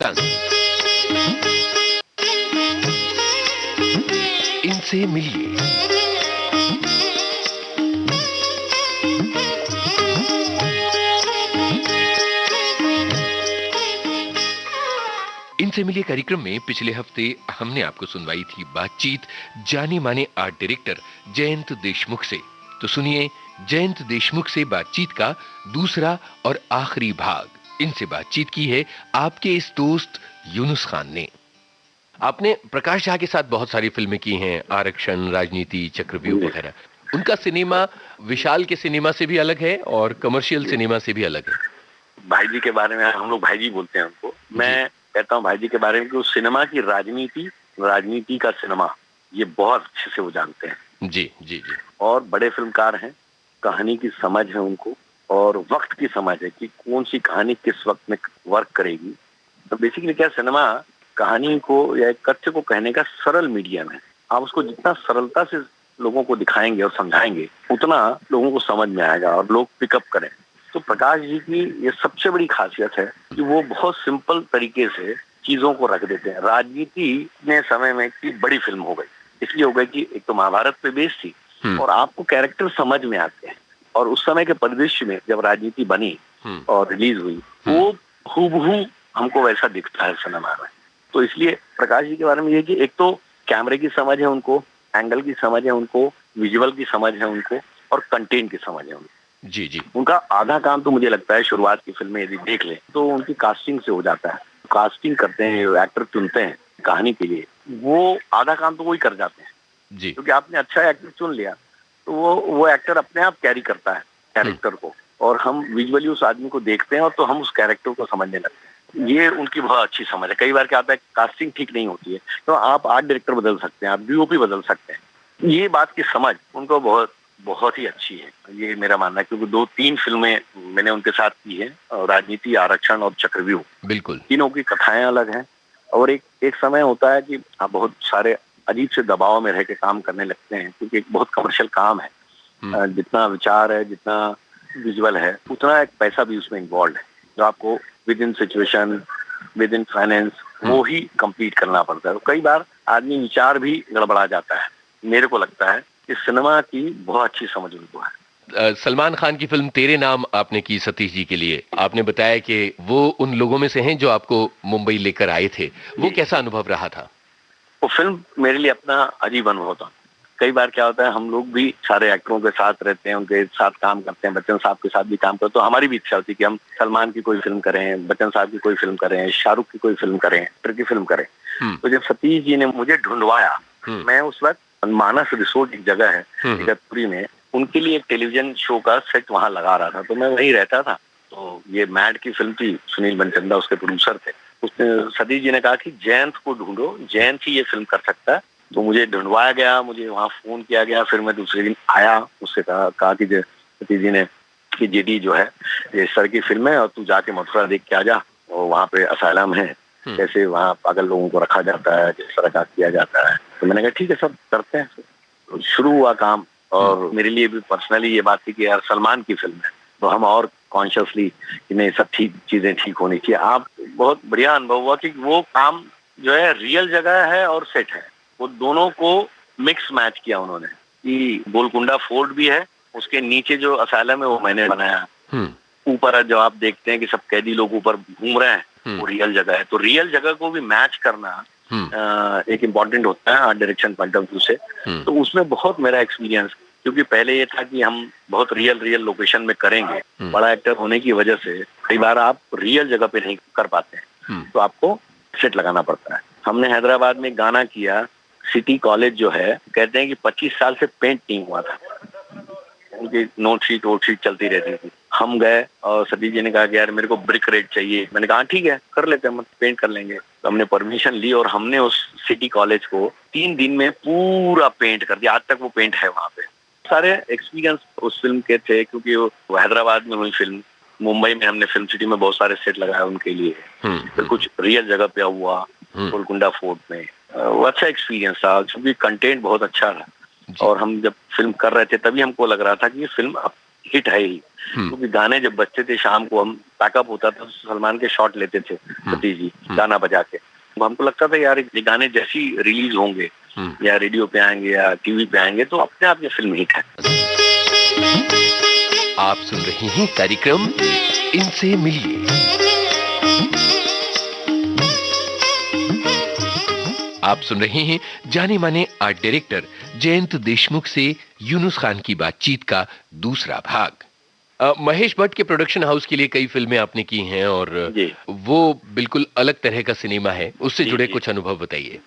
तंग इनसे मिलिए। इनसे मिलिए कार्यक्रम में पिछले हफ्ते हमने आपको सुनवाई थी बातचीत जाने माने आर्ट डायरेक्टर जयंत देशमुख से। तो सुनिए जयंत देशमुख से बातचीत का दूसरा और आखिरी भाग। इनसे बातचीत की है आपके इस दोस्त यूनुस खान ने। आपने प्रकाश झा के साथ बहुत सारी फिल्में की हैं, आरक्षण, राजनीति, चक्रव्यूह वगैरह। उनका सिनेमा विशाल के सिनेमा से भी अलग है और कमर्शियल सिनेमा से भी अलग है। भाई जी के बारे में हम लोग भाई जी बोलते हैं उनको। मैं कहता हूँ भाई जी के बारे में कि उस सिनेमा की राजनीति का सिनेमा ये बहुत अच्छे से वो जानते हैं। जी जी जी। और बड़े फिल्मकार हैं, कहानी की समझ है उनको और वक्त की समझ है कि कौन सी कहानी किस वक्त में वर्क करेगी। तो बेसिकली क्या, सिनेमा कहानी को या एक कथ्य को कहने का सरल मीडियम है। आप उसको जितना सरलता से लोगों को दिखाएंगे और समझाएंगे उतना लोगों को समझ में आएगा और लोग पिकअप करें। तो प्रकाश जी की ये सबसे बड़ी खासियत है कि वो बहुत सिंपल तरीके से चीजों को रख देते हैं। राजनीति ने समय में की बड़ी फिल्म हो गई, इसलिए हो गई कि एक तो महाभारत पे बेस थी और आपको कैरेक्टर समझ में आते हैं। और उस समय के परिदृश्य में जब राजनीति बनी और रिलीज हुई, वो हूबहू हमको वैसा दिखता है सिनेमा में। तो इसलिए प्रकाश जी के बारे में ये कि एक तो कैमरे की समझ है उनको, एंगल की समझ है उनको, विजुअल की समझ है उनको और कंटेंट की समझ है उनको। जी जी। उनका आधा काम तो मुझे लगता है शुरुआत की फिल्में यदि देख ले तो उनकी कास्टिंग से हो जाता है। कास्टिंग करते हैं, एक्टर चुनते हैं कहानी के लिए, वो आधा काम तो वही कर जाते हैं जी। क्योंकि आपने अच्छा एक्टर चुन लिया तो वो एक्टर अपने आप कैरी करता है कैरेक्टर को और हम विजुअली उस आदमी को देखते हैं और तो हम उस कैरेक्टर को समझने लगते हैं। ये उनकी बहुत अच्छी समझ है। कई बार क्या आता है, कास्टिंग ठीक नहीं होती है तो आप आर्ट डायरेक्टर बदल सकते हैं, आप डीओपी बदल सकते हैं। ये बात की समझ उनको बहुत बहुत ही अच्छी है, ये मेरा मानना है। क्योंकि 2-3 फिल्में मैंने उनके साथ की है, राजनीति, आरक्षण और चक्रव्यूह। बिल्कुल। तीनों की कथाएं अलग हैं और एक समय होता है कि आप बहुत सारे अजीब से दबाव में रह के काम करने लगते हैं क्योंकि एक बहुत कमर्शियल काम है। जितना विचार है, जितना विजुअल है, उतना एक पैसा भी उसमें इन्वॉल्व है जो आपको with in situation, with in finance वो ही कंप्लीट करना पड़ता है। तो कई बार आदमी विचार भी गड़बड़ा जाता है। मेरे को लगता है कि सिनेमा की बहुत अच्छी समझ उनको है। सलमान खान की फिल्म तेरे नाम आपने की सतीश जी के लिए। आपने बताया कि वो उन लोगों में से हैं जो आपको मुंबई लेकर आए थे। वो कैसा अनुभव रहा था? वो फिल्म मेरे लिए अपना अजीब अनुभव था। कई बार क्या होता है, हम लोग भी सारे एक्टरों के साथ रहते हैं, उनके साथ काम करते हैं, बच्चन साहब के साथ भी काम करते हैं, तो हमारी भी इच्छा होती है कि हम सलमान की कोई फिल्म करें, बच्चन साहब की कोई फिल्म करें, शाहरुख की कोई फिल्म करें, एक्टर की फिल्म करें। तो जब सतीश जी ने मुझे ढूंढवाया, मैं उस वक्त मानस रिसोर्ट एक जगह है इगतपुरी में, उनके लिए एक टेलीविजन शो का सेट वहां लगा रहा था, तो मैं वहीं रहता था। तो ये मैड की फिल्म थी, सुनील बनचंदा उसके प्रोड्यूसर थे। उसने सतीश जी ने कहा कि जयंत को ढूंढो, जयंत ही ये फिल्म कर सकता है। तो मुझे ढूंढवाया गया, मुझे वहां फोन किया गया। फिर मैं दूसरे दिन आया, उससे कहा कि सतीश जी ने कि जेडी जो है ये सर की फिल्म है और तू जाके मथुरा देख के आ जा, और वहाँ पे असाइलम है, कैसे वहाँ पागल लोगों को रखा जाता है, किस तरह का किया जाता है। तो मैंने कहा ठीक है सब करते हैं। तो शुरू हुआ काम और मेरे लिए भी पर्सनली ये बात थी कि यार सलमान की फिल्म है तो हम और कॉन्शियसली कि नहीं सब ठीक चीजें ठीक होनी चाहिए। आप बहुत बढ़िया अनुभव हुआ कि वो काम जो है रियल जगह है और सेट है, वो दोनों को मिक्स मैच किया उन्होंने। कि गोलकुंडा फोर्ट भी है, उसके नीचे जो असाइलम है वो मैंने बनाया। ऊपर जो आप देखते हैं कि सब कैदी लोग ऊपर घूम रहे हैं, वो रियल जगह है। तो रियल जगह को भी मैच करना एक इम्पॉर्टेंट होता है डायरेक्शन पॉइंट ऑफ व्यू से। तो उसमें बहुत मेरा एक्सपीरियंस, क्योंकि पहले ये था कि हम बहुत रियल लोकेशन में करेंगे, बड़ा एक्टर होने की वजह से कई बार आप रियल जगह पे नहीं कर पाते हैं, तो आपको सेट लगाना पड़ता है। हमने हैदराबाद में गाना किया, सिटी कॉलेज जो है, कहते हैं कि 25 साल से पेंट नहीं हुआ था, उनकी नोट शीट चलती रहती थी। हम गए और सतीश जी ने कहा कि यार मेरे को ब्रिक रेड चाहिए। मैंने कहा ठीक है कर लेते हैं, पेंट कर लेंगे। तो हमने परमिशन ली और हमने उस सिटी कॉलेज को 3 दिन में पूरा पेंट कर दिया। आज तक वो पेंट है वहाँ पे। सारे एक्सपीरियंस उस फिल्म के थे, क्योंकि वो हैदराबाद में हुई फिल्म। मुंबई में हमने फिल्म सिटी में बहुत सारे सेट लगाए उनके लिए। फिर कुछ रियल जगह पे हुआ, गोलकुंडा फोर्ट में। वो अच्छा एक्सपीरियंस था क्योंकि कंटेंट बहुत अच्छा था। और हम जब फिल्म कर रहे थे तभी हमको लग रहा था कि ये फिल्म अब हिट है ही, क्योंकि गाने जब बजते थे शाम को, हम पैकअप होता था, सलमान के शॉट लेते थे सतीश जी गाना बजा के। तो हमको लगता था यार ये गाने जैसी रिलीज होंगे या रेडियो पे आएंगे या टीवी पे आएंगे तो अपने आप ये फिल्म हिट है। आप सुन रहे हैं कार्यक्रम इनसे मिलिए। आप सुन रहे हैं जाने माने आर्ट डायरेक्टर जयंत देशमुख से यूनुस खान की बातचीत का दूसरा भाग। महेश भट्ट के प्रोडक्शन हाउस के लिए कई फिल्में आपने की हैं और वो बिल्कुल अलग तरह का सिनेमा है, उससे जुड़े कुछ अनुभव बताइए।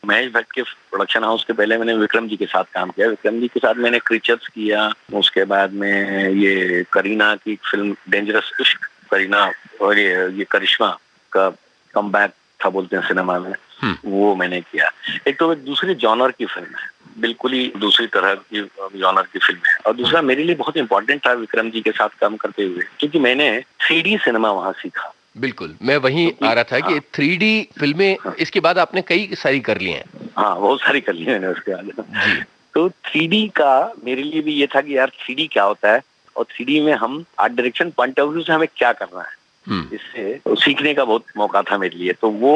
महेश भट्ट के प्रोडक्शन हाउस के पहले मैंने विक्रम जी के साथ काम किया। विक्रम जी के साथ मैंने क्रीचर्स किया, उसके बाद में ये करीना की फिल्म डेंजरस इश्क, करीना और ये करिश्मा का कमबैक था बोलते हैं सिनेमा में, वो मैंने किया। एक तो दूसरी जॉनर की फिल्म है, बिल्कुल ही दूसरी तरह की जॉनर की फिल्म है। और दूसरा मेरे लिए बहुत इंपॉर्टेंट था विक्रम जी के साथ काम करते हुए, क्योंकि मैंने 3D सिनेमा वहां सीखा। बिल्कुल, मैं वहीं आ रहा था कि 3D फिल्में इसके बाद आपने कई सारी कर ली हैं। हाँ, बहुत सारी कर ली मैंने उसके बाद। तो 3D का मेरे लिए भी ये था कि यार 3D क्या होता है और 3D में हम art direction point of view से हमें क्या करना है, इससे तो सीखने का बहुत मौका था मेरे लिए। तो वो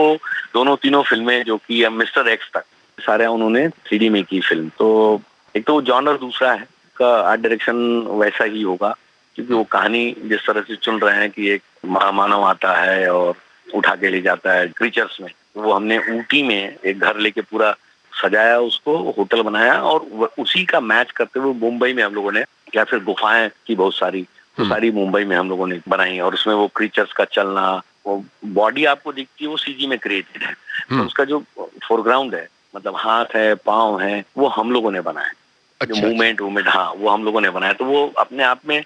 दोनों तीनों फिल्में जो की मिस्टर एक्स तक सारे उन्होंने 3D में की फिल्म। तो एक तो जॉनर दूसरा है का आर्ट डायरेक्शन वैसा ही होगा, क्योंकि वो कहानी जिस तरह से चुन रहे हैं कि एक महामानव आता है और उठा के ले जाता है क्रीचर्स में, वो हमने ऊटी में एक घर लेके पूरा सजाया, उसको होटल बनाया और उसी का मैच करते हुए मुंबई में हम लोगों ने, या फिर गुफाएं की बहुत सारी, तो सारी मुंबई में हम लोगों ने बनाई। और उसमें वो क्रीचर्स का चलना, वो बॉडी आपको दिखती है वो सीजी में क्रिएटेड है, तो उसका जो फोरग्राउंड है, मतलब हाथ है, पाँव है, वो हम लोगों ने बनाया। जो मूवमेंट हाँ, वो हम लोगों ने बनाया। तो वो अपने आप में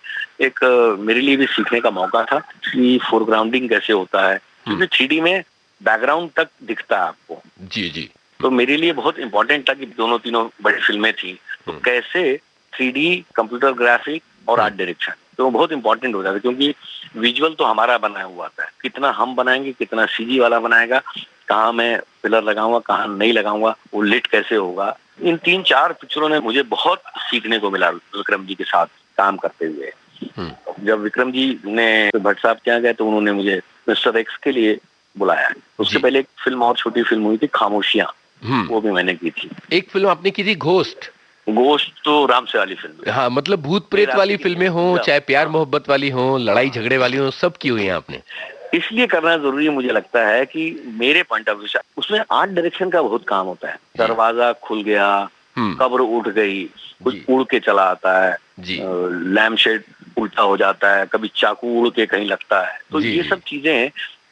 एक मेरे लिए भी सीखने का मौका था कि फोरग्राउंडिंग कैसे होता है, क्योंकि 3D में बैकग्राउंड तक दिखता है आपको। जी। तो मेरे लिए बहुत इंपॉर्टेंट था कि दोनों तीनों बड़ी फिल्में थी, तो कैसे 3D कंप्यूटर ग्राफिक और आर्ट डायरेक्शन, तो बहुत इंपॉर्टेंट हो जाता है, क्योंकि विजुअल तो हमारा बना हुआ था, कितना हम बनाएंगे, कितना सीजी वाला बनाएगा, कहाँ मैं पिलर लगाऊंगा, कहाँ नहीं लगाऊंगा, वो लिट कैसे होगा। इन 3-4 पिक्चरों ने मुझे बहुत सीखने को मिला विक्रम जी के साथ काम करते हुए। जब विक्रम जी ने भट्ट साहब के यहाँ गए तो उन्होंने मुझे मिस्टर एक्स के लिए बुलाया। उसके पहले एक फिल्म और छोटी फिल्म हुई थी खामोशियां, वो भी मैंने की थी। एक फिल्म आपने की थी घोस्ट तो राम से वाली फिल्म। हाँ, मतलब भूत प्रेत वाली फिल्में हो, चाहे प्यार मोहब्बत वाली हो, लड़ाई झगड़े वाली हो, सब की हुई है आपने। इसलिए करना जरूरी है मुझे लगता है कि मेरे पॉइंट ऑफ व्यू से उसमें आर्ट डायरेक्शन का बहुत काम होता है। दरवाजा खुल गया, कब्र उठ गई, कुछ उड़ के चला आता है, लैम्प शेड उल्टा हो जाता है, कभी चाकू उड़ के कहीं लगता है, तो ये सब चीजें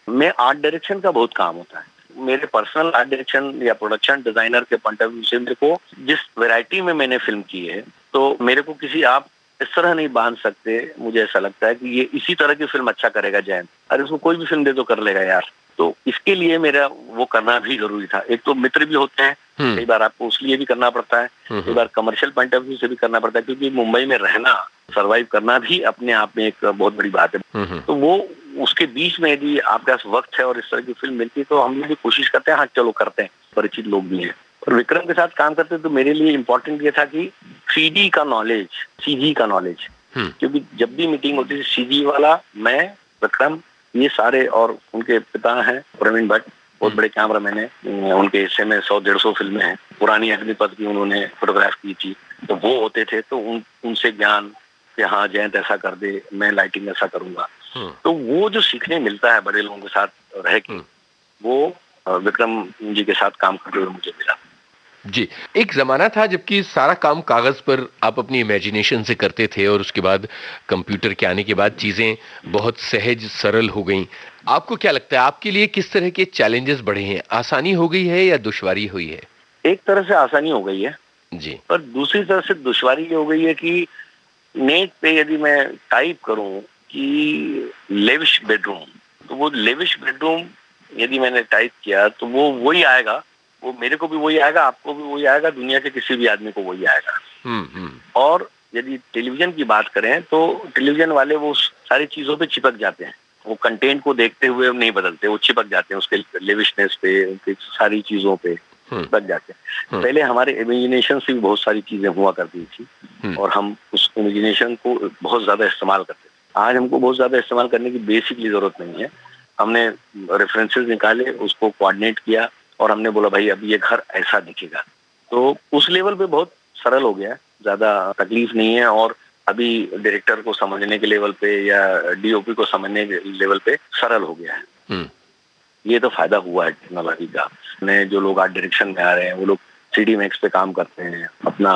में आर्ट डायरेक्शन का बहुत काम होता है। मेरे पर्सनल आर्ट डायरेक्शन या प्रोडक्शन डिजाइनर के पॉइंट ऑफ व्यू से मेरे को जिस वैरायटी में मैंने फिल्म की है, तो मेरे को किसी आप इस तरह नहीं बांध सकते। मुझे ऐसा लगता है कि ये इसी तरह की फिल्म अच्छा करेगा जयंत, अरे उसको कोई भी फिल्म दे तो कर लेगा यार। तो इसके लिए मेरा वो करना भी जरूरी था। एक तो मित्र भी होते हैं, कई बार आपको उस लिए भी करना पड़ता है, कई बार कमर्शियल पॉइंट ऑफ व्यू से भी करना पड़ता है, क्योंकि मुंबई में रहना, सर्वाइव करना भी अपने आप में एक बहुत बड़ी बात है। तो वो उसके बीच में यदि आपके पास वक्त है और इस तरह की फिल्म मिलती है तो हम भी कोशिश करते हैं, हाँ चलो करते हैं, परिचित लोग भी हैं। और विक्रम के साथ काम करते तो मेरे लिए इम्पोर्टेंट ये था कि 3D का नॉलेज, CG का नॉलेज, क्योंकि जब भी मीटिंग होती थी CG वाला, मैं, विक्रम, ये सारे, और उनके पिता हैं प्रवीण भट्ट, बहुत बड़े कैमरामैन हैं, उनके हिस्से में 100-150 फिल्में हैं। पुरानी अग्निपथ की उन्होंने फोटोग्राफ की थी, तो वो होते थे, तो उनसे ज्ञान कि हाँ जयंत ऐसा कर दे, मैं लाइटिंग ऐसा करूंगा। तो वो जो सीखने मिलता है बड़े लोगों के साथ रह के, वो विक्रम जी के साथ काम करते हुए मुझे मिला। जी, एक जमाना था जबकि सारा काम कागज पर आप अपनी इमेजिनेशन से करते थे और उसके बाद कंप्यूटर के आने के बाद चीजें बहुत सहज सरल हो गईं। आपको क्या लगता है, आपके लिए किस तरह के चैलेंजेस बढ़े हैं? आसानी हो गई है या दुश्वारी हुई है? एक तरह से आसानी हो गई है जी, पर दूसरी तरफ से दुश्वारी ये हो गई है कि नेट पे यदि मैं टाइप करूं कि लेविश बेडरूम, तो वो लेविश बेडरूम यदि मैंने टाइप किया तो वो वही आएगा, वो मेरे को भी वही आएगा, आपको भी वही आएगा, दुनिया के किसी भी आदमी को वही आएगा। और यदि टेलीविजन की बात करें तो टेलीविजन वाले वो सारी चीजों पे चिपक जाते हैं, वो कंटेंट को देखते हुए नहीं बदलते, वो चिपक जाते हैं उसके लेविशनेस पे, उनकी सारी चीजों पे। बच जाते हैं। पहले हमारे इमेजिनेशन से भी बहुत सारी चीजें हुआ करती थी और हम उस इमेजिनेशन को बहुत ज्यादा इस्तेमाल करते थे। आज हमको बहुत ज्यादा इस्तेमाल करने की बेसिकली जरूरत नहीं है। हमने रेफरेंसेस निकाले, उसको कोऑर्डिनेट किया और हमने बोला भाई अब ये घर ऐसा दिखेगा, तो उस लेवल पे बहुत सरल हो गया है, ज्यादा तकलीफ नहीं है। और अभी डायरेक्टर को समझने के लेवल पे या डीओपी को समझने के लेवल पे सरल हो गया है। ये तो फायदा हुआ है टेक्नोलॉजी का। नए जो लोग आर्ट डायरेक्शन में आ रहे हैं वो लोग 3D मैक्स पे काम करते हैं, अपना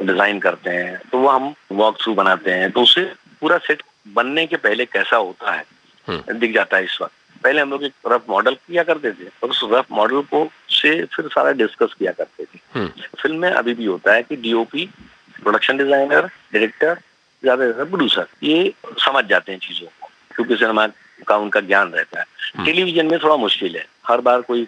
डिजाइन करते हैं, तो वो हम वॉक थ्रू बनाते हैं, तो उससे पूरा सेट बनने के पहले कैसा होता है दिख जाता है। इस वक्त पहले हम लोग एक रफ मॉडल किया करते थे और उस रफ मॉडल को से फिर सारा डिस्कस किया करते थे। फिल्म में अभी भी होता है कि डीओपी, प्रोडक्शन डिजाइनर, डायरेक्टर, ज्यादा प्रोड्यूसर ये समझ जाते हैं चीजों को, क्योंकि सिनेमा का उनका ज्ञान रहता है। टेलीविजन में थोड़ा मुश्किल है, हर बार कोई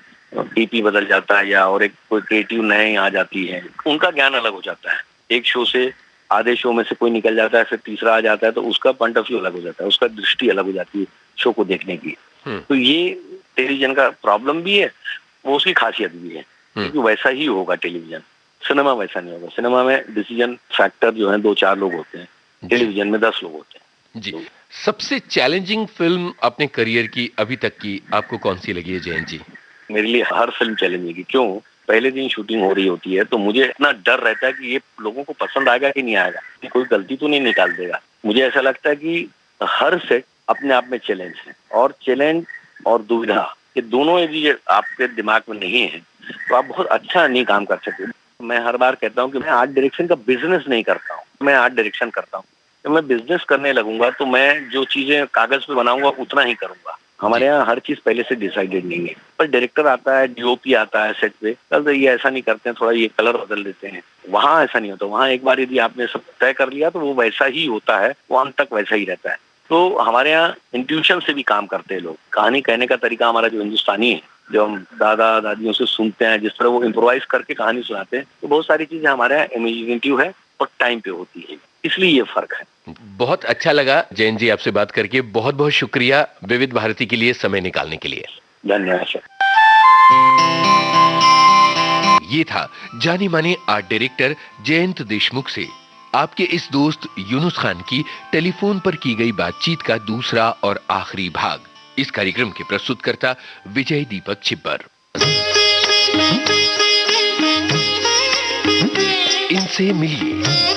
ईपी बदल जाता है या और एक कोई क्रिएटिव नए आ जाती है, उनका ज्ञान अलग हो जाता है। एक शो से आधे शो में से कोई निकल जाता है, फिर तीसरा आ जाता है, तो उसका पॉइंट ऑफ व्यू अलग हो जाता है, उसका दृष्टि अलग हो जाती है शो को देखने की। तो ये टेलीविजन का प्रॉब्लम भी है, वो उसकी खासियत भी है, क्योंकि वैसा ही होगा टेलीविजन। सिनेमा वैसा नहीं होगा। सिनेमा में डिसीजन फैक्टर जो है 2-4 लोग होते हैं, टेलीविजन में 10 लोग होते हैं। जी। सबसे चैलेंजिंग फिल्म अपने करियर की अभी तक की आपको कौन सी लगी है जयंत जी? मेरे लिए हर फिल्म चैलेंजिंग है। क्यों? पहले दिन शूटिंग हो रही होती है तो मुझे इतना डर रहता है कि ये लोगों को पसंद आएगा कि नहीं आएगा, कि कोई गलती तो नहीं निकाल देगा। मुझे ऐसा लगता है कि हर सेट अपने आप में चैलेंज है, और चैलेंज और दुविधा ये दोनों यदि आपके दिमाग में नहीं है तो आप बहुत अच्छा नहीं काम कर सकते। मैं हर बार कहता हूँ कि मैं आर्ट डायरेक्शन का बिजनेस नहीं करता हूँ, मैं आर्ट डायरेक्शन करता हूँ। जब मैं बिजनेस करने लगूंगा तो मैं जो चीजें कागज पे बनाऊंगा उतना ही करूंगा। हमारे यहाँ हर चीज पहले से डिसाइडेड नहीं है, पर डायरेक्टर आता है, डीओपी आता है सेट पे, कल ये ऐसा नहीं करते हैं, थोड़ा ये कलर बदल देते हैं। वहाँ ऐसा नहीं होता। वहाँ एक बार यदि आपने सब तय कर लिया तो वो वैसा ही होता है, वो अंत तक वैसा ही रहता है। तो हमारे यहाँ इंट्यूशन से भी काम करते हैं लोग। कहानी कहने का तरीका हमारा जो हिंदुस्तानी है, जो हम दादा दादियों से सुनते हैं, जिस तरह वो इम्प्रोवाइज करके कहानी सुनाते हैं, तो बहुत सारी चीजें हमारे यहाँ इमेजिनेटिव है और टाइम पे होती है, इसलिए ये फर्क है। बहुत अच्छा लगा जयंत जी आपसे बात करके। बहुत बहुत शुक्रिया विविध भारती के लिए समय निकालने के लिए। धन्यवाद सर। ये था जाने माने आर्ट डायरेक्टर जयंत देशमुख से आपके इस दोस्त यूनुस खान की टेलीफोन पर की गई बातचीत का दूसरा और आखिरी भाग। इस कार्यक्रम के प्रस्तुतकर्ता विजय दीपक छिब्बर। इनसे मिलिए।